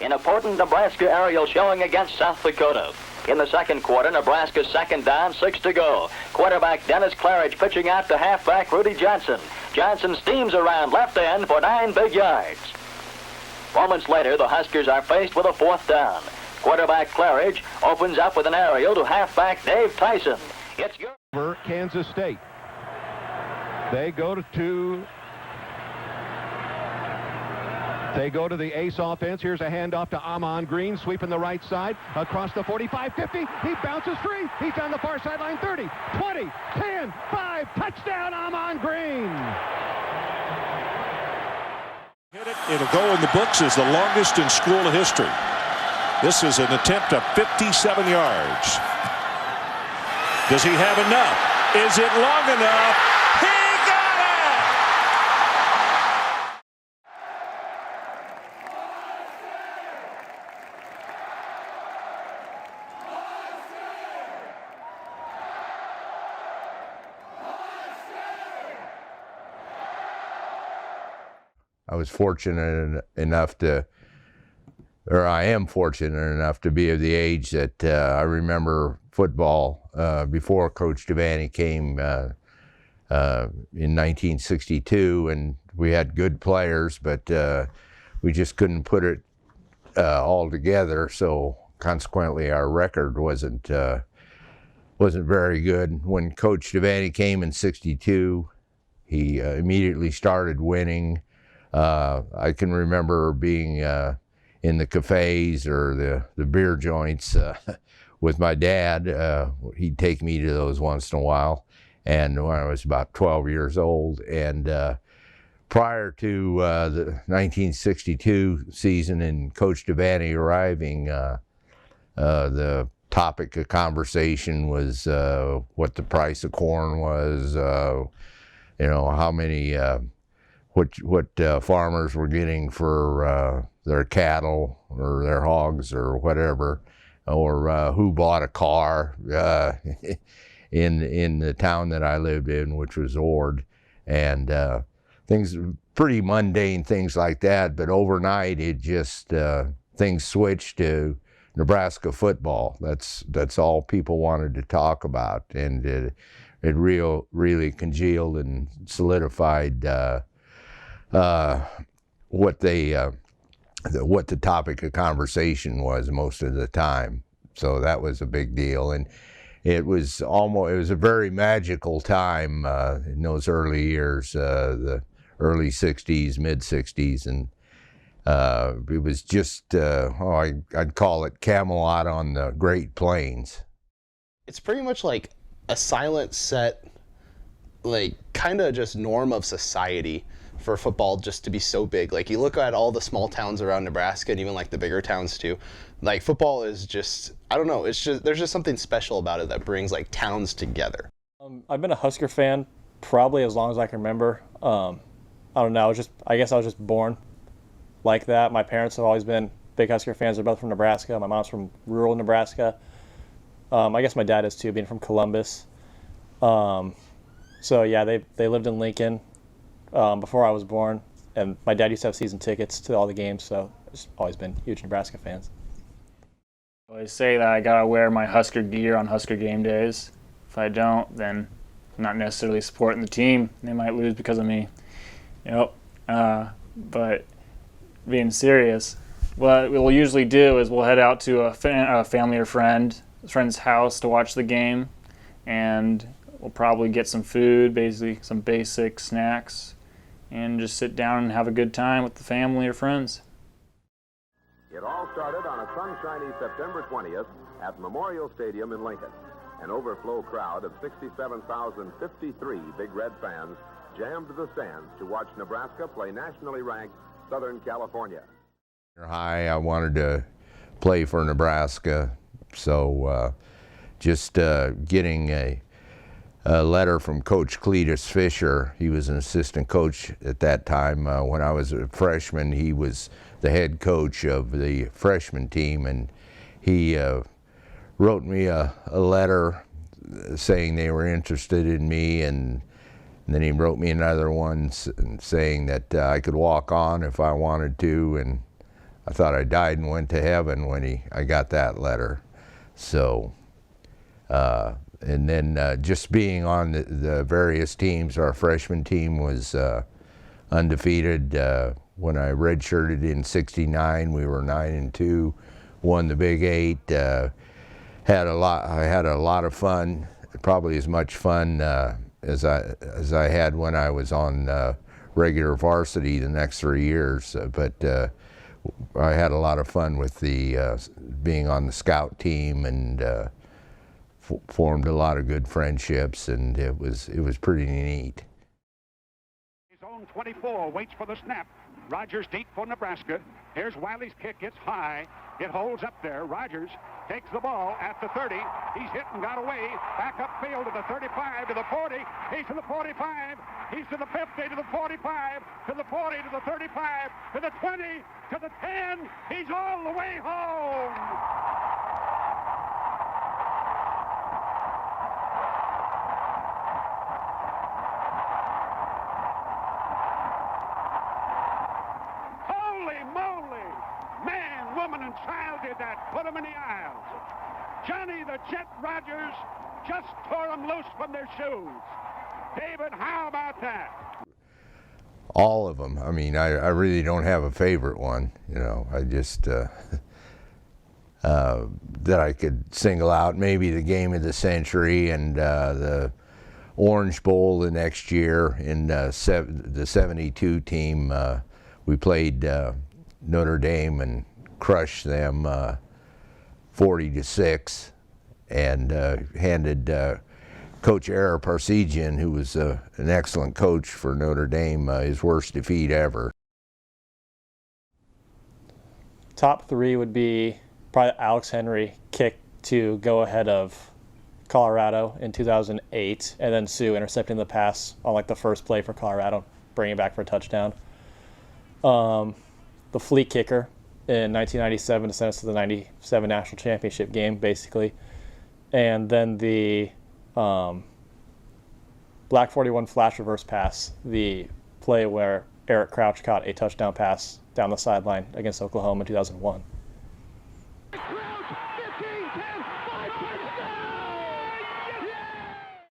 In a potent Nebraska aerial showing against South Dakota. In the second quarter, Nebraska's second down, 6 to go. Quarterback Dennis Claridge pitching out to halfback Rudy Johnson. Johnson steams around left end for 9 big yards. Moments later, the Huskers are faced with a fourth down. Quarterback Claridge opens up with an aerial to halfback Dave Tyson. It's good. For Kansas State. They go to the ace offense. Here's a handoff to Amon Green, sweeping the right side, across the 45-50. He bounces free. He's on the far sideline, 30, 20, 10, 5, touchdown, Amon Green. It'll go in the books as the longest in school history. This is an attempt of 57 yards. Does he have enough? Is it long enough? He got it! I was fortunate enough to, or I am fortunate enough to be of the age that I remember football before Coach Devaney came in 1962, and we had good players, but we just couldn't put it all together. So consequently, our record wasn't very good. When Coach Devaney came in '62, he immediately started winning. I can remember being in the cafes or the beer joints with my dad. He'd take me to those once in a while, and when I was about 12 years old. And prior to the 1962 season and Coach Devaney arriving, the topic of conversation was what the price of corn was, how many what farmers were getting for their cattle or their hogs or whatever, or who bought a car in the town that I lived in, which was Ord, and things, pretty mundane things like that. But overnight, it just things switched to Nebraska football. That's all people wanted to talk about, and it really congealed and solidified what the topic of conversation was most of the time. So that was a big deal, and it was a very magical time in those early years, the early '60s, mid '60s, and it was just I'd call it Camelot on the Great Plains. It's pretty much like a silent set, like kind of just norm of society for football just to be so big. Like, you look at all the small towns around Nebraska and even like the bigger towns too. Like, football is just, I don't know, it's just, there's just something special about it that brings like towns together. I've been a Husker fan probably as long as I can remember. I don't know, I guess I was just born like that. My parents have always been big Husker fans. They're both from Nebraska. My mom's from rural Nebraska. I guess my dad is too, being from Columbus. So yeah, they lived in Lincoln before I was born, and my dad used to have season tickets to all the games, so I've just always been huge Nebraska fans. I always say that I gotta wear my Husker gear on Husker game days. If I don't, then I'm not necessarily supporting the team. They might lose because of me. But being serious, what we'll usually do is we'll head out to a family or friend's house to watch the game, and we'll probably get some food, basically some basic snacks, and just sit down and have a good time with the family or friends. It all started on a sunshiny September 20th at Memorial Stadium in Lincoln. An overflow crowd of 67,053 Big Red fans jammed the stands to watch Nebraska play nationally ranked Southern California. High, I wanted to play for Nebraska, so just getting a letter from Coach Cletus Fisher. He was an assistant coach at that time. When I was a freshman, he was the head coach of the freshman team, and he wrote me a letter saying they were interested in me, and then he wrote me another one saying that I could walk on if I wanted to, and I thought I died and went to heaven when I got that letter. So, and then just being on the various teams, our freshman team was undefeated. When I redshirted in '69, we were 9-2, won the Big Eight. I had a lot of fun, probably as much fun as I had when I was on regular varsity the next 3 years. But I had a lot of fun with the being on the scout team, and formed a lot of good friendships, and it was pretty neat. Zone 24 waits for the snap. Rogers deep for Nebraska. Here's Wiley's kick. It's high. It holds up there. Rogers takes the ball at the 30. He's hit and got away. Back upfield to the 35, to the 40. He's to the 45. He's to the 50, to the 45, to the 40, to the 35, to the 20, to the 10. He's all the way home. Woman and child did that, put them in the aisles. Johnny the Jet Rogers just tore them loose from their shoes. David, how about that? All of them. I mean, I really don't have a favorite one. You know, I just that I could single out. Maybe the game of the century and the Orange Bowl the next year in the '72 team. We played Notre Dame and crushed them 40-6, and handed Coach Ara Parsegian, who was an excellent coach for Notre Dame, his worst defeat ever. Top three would be probably Alex Henry kick to go ahead of Colorado in 2008, and then Sue intercepting the pass on like the first play for Colorado, bringing it back for a touchdown. The flea kicker in 1997 to send us to the '97 national championship game, basically. And then the Black 41 flash reverse pass, the play where Eric Crouch caught a touchdown pass down the sideline against Oklahoma in 2001.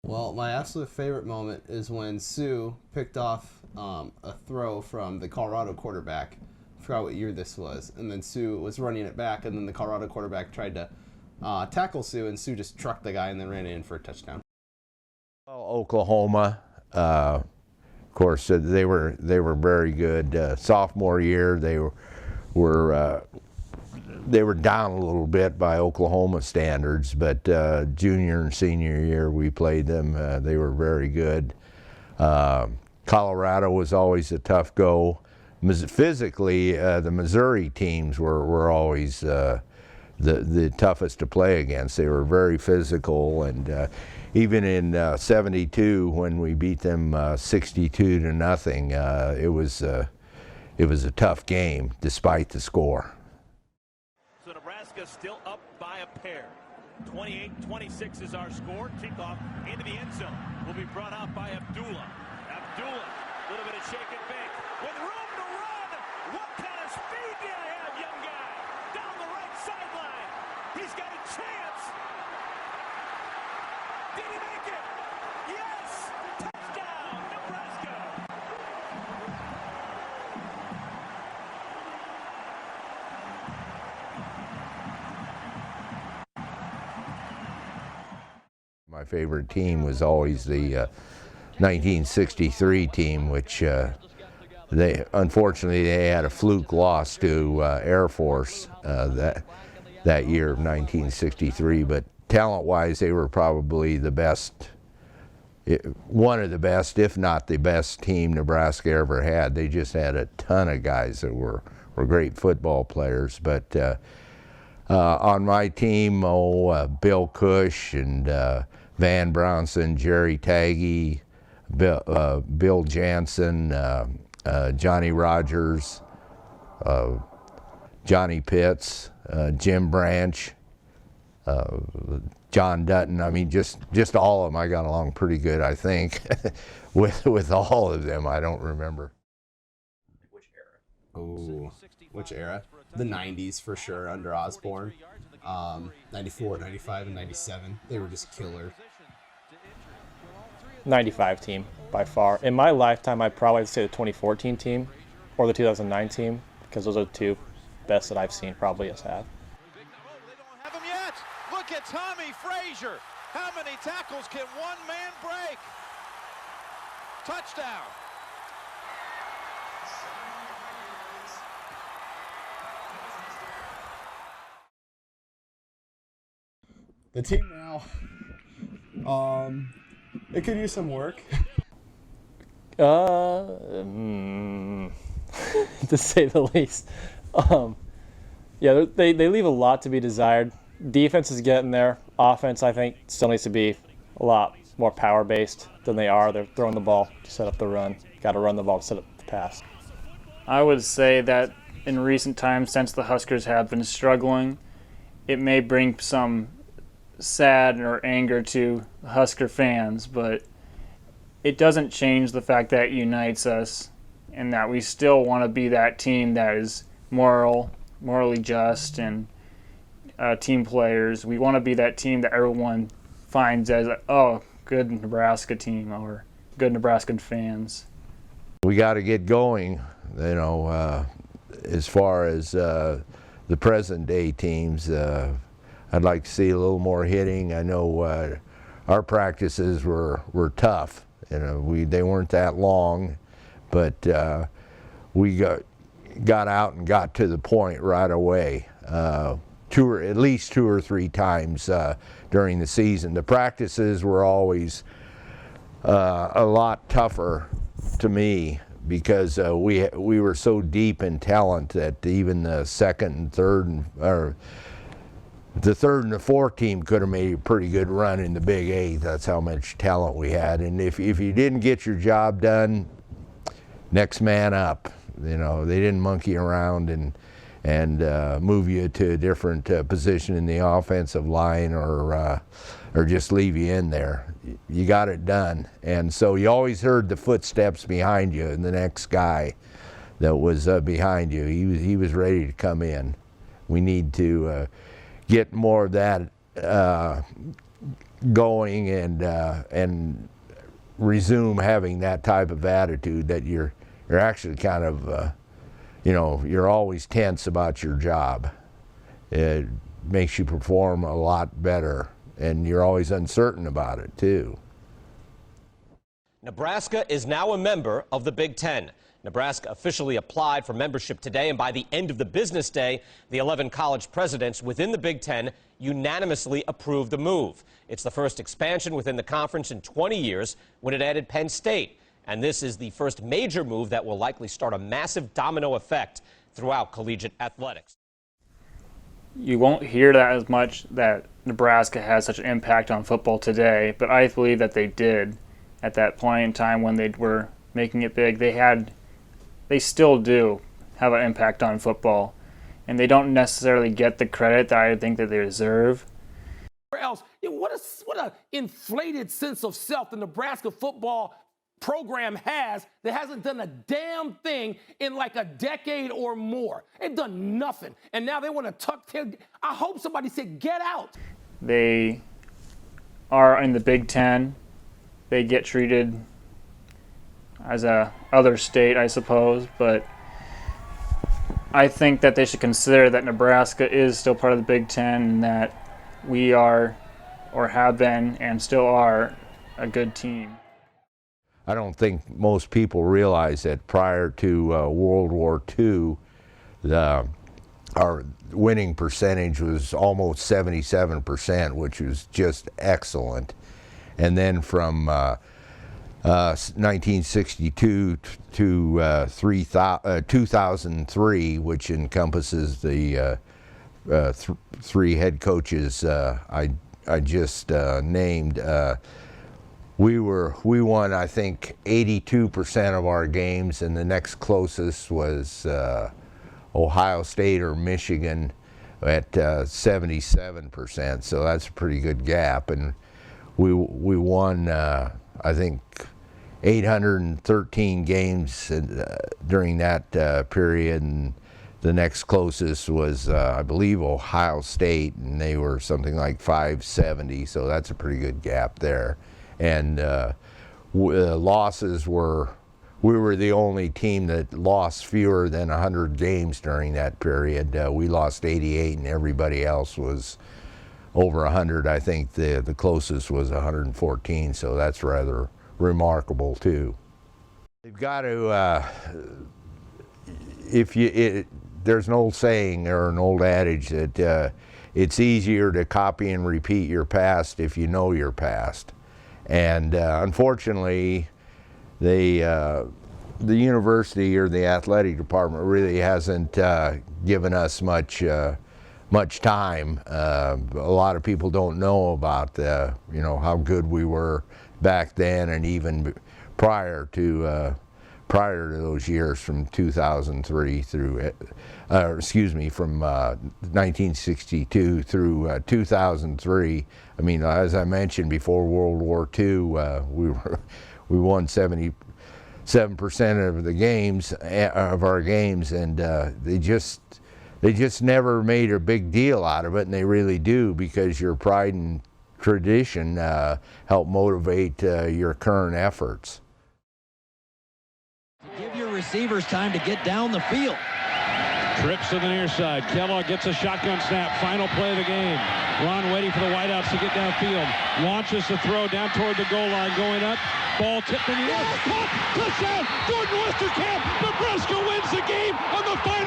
Well, my absolute favorite moment is when Sue picked off a throw from the Colorado quarterback. I forgot what year this was. And then Sue was running it back, and then the Colorado quarterback tried to tackle Sue, and Sue just trucked the guy and then ran in for a touchdown. Well, Oklahoma, of course, they were very good. Sophomore year, they were down a little bit by Oklahoma standards, but junior and senior year we played them. They were very good. Colorado was always a tough go. Physically, the Missouri teams were always the toughest to play against. They were very physical, and even in '72 when we beat them 62-0, it was a tough game despite the score. So Nebraska still up by a pair. 28-26 is our score. Kickoff into the end zone will be brought out by Abdullah. Abdullah, a little bit of shake and bake with room to run. What kind of speed do you have, young guy? Down the right sideline. He's got a chance. Did he make it? Yes! Touchdown, Nebraska! My favorite team was always the 1963 team, which unfortunately they had a fluke loss to Air Force that year of 1963. But talent-wise, they were probably the best, one of the best, if not the best team Nebraska ever had. They just had a ton of guys that were great football players. But on my team, Bill Cush and Van Brownson, Jerry Taggy, Bill Jansen, Johnny Rogers, Johnny Pitts, Jim Branch, John Dutton. I mean, just all of them. I got along pretty good, I think, with all of them. I don't remember. Which era? Oh, which era? The 90s for sure, under Osborne. 94, 95, and 97. They were just killer. 95 team, by far. In my lifetime, I'd probably say the 2014 team or the 2009 team, because those are the two best that I've seen probably us have. They don't have him yet. Look at Tommy Frazier. How many tackles can one man break? Touchdown. The team now, it could use some work. To say the least. Yeah, they leave a lot to be desired. Defense is getting there. Offense, I think, still needs to be a lot more power-based than they are. They're throwing the ball to set up the run. Got to run the ball to set up the pass. I would say that in recent times, since the Huskers have been struggling, it may bring some sad or anger to Husker fans, but it doesn't change the fact that it unites us and that we still want to be that team that is morally just, and team players. We want to be that team that everyone finds as, good Nebraska team or good Nebraskan fans. We got to get going, as far as the present day teams. I'd like to see a little more hitting. I know our practices were tough. They weren't that long, but we got out and got to the point right away. At least two or three times during the season. The practices were always a lot tougher to me because we were so deep in talent that even the second and third the third and the fourth team could have made a pretty good run in the Big Eight. That's how much talent we had. And if you didn't get your job done, next man up. They didn't monkey around and move you to a different position in the offensive line or just leave you in there. You got it done. And so you always heard the footsteps behind you and the next guy that was behind you. He was ready to come in. We need to get more of that going and resume having that type of attitude that you're actually kind of you're always tense about your job. It makes you perform a lot better, and you're always uncertain about it too. Nebraska is now a member of the Big Ten. Nebraska officially applied for membership today, and by the end of the business day, the 11 college presidents within the Big Ten unanimously approved the move. It's the first expansion within the conference in 20 years when it added Penn State. And this is the first major move that will likely start a massive domino effect throughout collegiate athletics. You won't hear that as much, that Nebraska has such an impact on football today, but I believe that they did at that point in time when they were making it big. They still do have an impact on football, and they don't necessarily get the credit that I think that they deserve. Else, what a inflated sense of self the Nebraska football program has that hasn't done a damn thing in like a decade or more. They've done nothing, and now they want to tuck tail. I hope somebody said, get out. They are in the Big Ten. They get treated as a other state, I suppose, but I think that they should consider that Nebraska is still part of the Big Ten and that we are, or have been, and still are, a good team. I don't think most people realize that prior to World War II, our winning percentage was almost 77%, which was just excellent. And then from 1962 to 2003, which encompasses the three head coaches I just named, we won, I think, 82% of our games, and the next closest was Ohio State or Michigan at 77%. So that's a pretty good gap, and we won, I think, 813 games during that period, and the next closest was, I believe, Ohio State, and they were something like 570, so that's a pretty good gap there. And losses were, we were the only team that lost fewer than 100 games during that period. We lost 88, and everybody else was over 100. I think the closest was 114, so that's rather remarkable too. They've got to, there's an old saying or an old adage that it's easier to copy and repeat your past if you know your past. And unfortunately, the university or the athletic department really hasn't given us much time. A lot of people don't know about how good we were back then, and even prior to those years from 2003 through, from 1962 through 2003. I mean, as I mentioned before World War II, we won 77% of the games of our games, and they just never made a big deal out of it, and they really do, because your pride and tradition help motivate your current efforts. Give your receivers time to get down the field. Trips to the near side. Kellogg gets a shotgun snap. Final play of the game. Ron waiting for the wideouts to get downfield. Launches the throw down toward the goal line. Going up. Ball tipped in the air. Caught. Touchdown. Jordan Westerkamp. Nebraska wins the game on the final.